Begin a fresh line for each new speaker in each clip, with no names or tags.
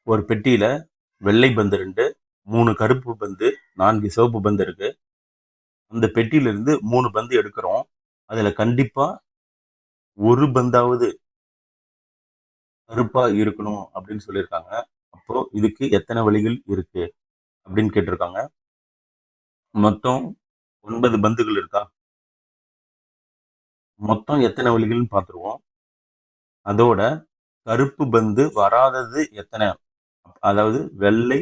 ஒரு பெட்டியில வெள்ளை பந்து 2, 3 கருப்பு பந்து, 4 சிவப்பு பந்து இருக்கு. அந்த பெட்டியில இருந்து 3 பந்து எடுக்கிறோம். அதுல கண்டிப்பா ஒரு பந்தாவது கருப்பா இருக்கணும் அப்படின்னு சொல்லியிருக்காங்க. அப்போ இதுக்கு எத்தனை வழிகள் இருக்கு அப்படின்னு கேட்டிருக்காங்க. மொத்தம் 9 பந்துகள் இருக்கா? மொத்தம் எத்தனை வழிகள்னு பார்த்துருவோம். அதோட கருப்பு பந்து வராதது எத்தனை? அதாவது வெள்ளை,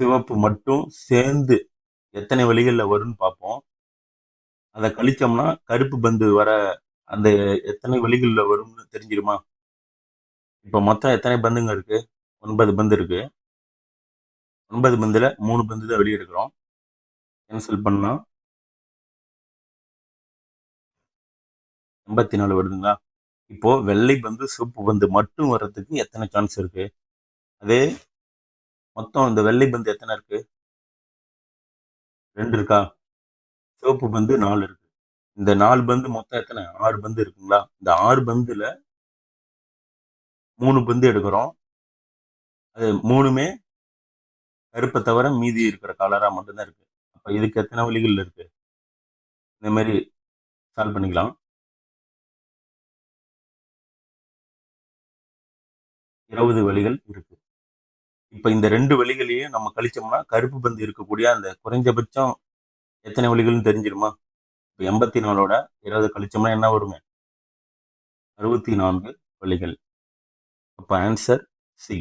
சிவப்பு மட்டும் சேர்ந்து எத்தனை வழிகள்ல வரும்னு பார்ப்போம். அதை கழிச்சோம்னா கருப்பு பந்து வர அந்த எத்தனை வழிகள்ல வரும்னு தெரிஞ்சிருமா? இப்ப மொத்தம் எத்தனை பந்துங்க இருக்கு? 9 பந்து இருக்கு. 9 பந்துல 3 பந்து தான் வெளியே எடுக்கிறோம். கேன்சல் பண்ணா 84 வருதுங்களா? இப்போ வெள்ளை பந்து, சிவப்பு பந்து மட்டும் வர்றதுக்கு எத்தனை சான்ஸ் இருக்கு? அதே மொத்தம் இந்த வெள்ளை பந்து எத்தனை இருக்கு? 2 இருக்கா? சிவப்பு பந்து 4 இருக்கு. இந்த 4 பந்து மொத்தம் எத்தனை? 6 பந்து இருக்குங்களா? இந்த 6 பந்துல 3 பந்து எடுக்கிறோம். அது 3மே கருப்பை தவிர மீதி இருக்கிற கலரா மட்டும்தான் இருக்கு. அப்ப இதுக்கு எத்தனை வழிகள் இருக்கு? இந்த மாதிரி சால்வ் பண்ணிக்கலாம். 20 வழிகள் இருக்கு. இப்ப இந்த 2 வழிகளையும் நம்ம கழிச்சோம்னா கருப்பு பந்து இருக்கக்கூடிய அந்த குறைஞ்சபட்சம் எத்தனை வழிகள்னு தெரிஞ்சிருமா? இப்ப 84ஓட 20 கழிச்சோம்னா என்ன வருங்க? 64 வழிகள். அப்ப ஆன்சர் சி.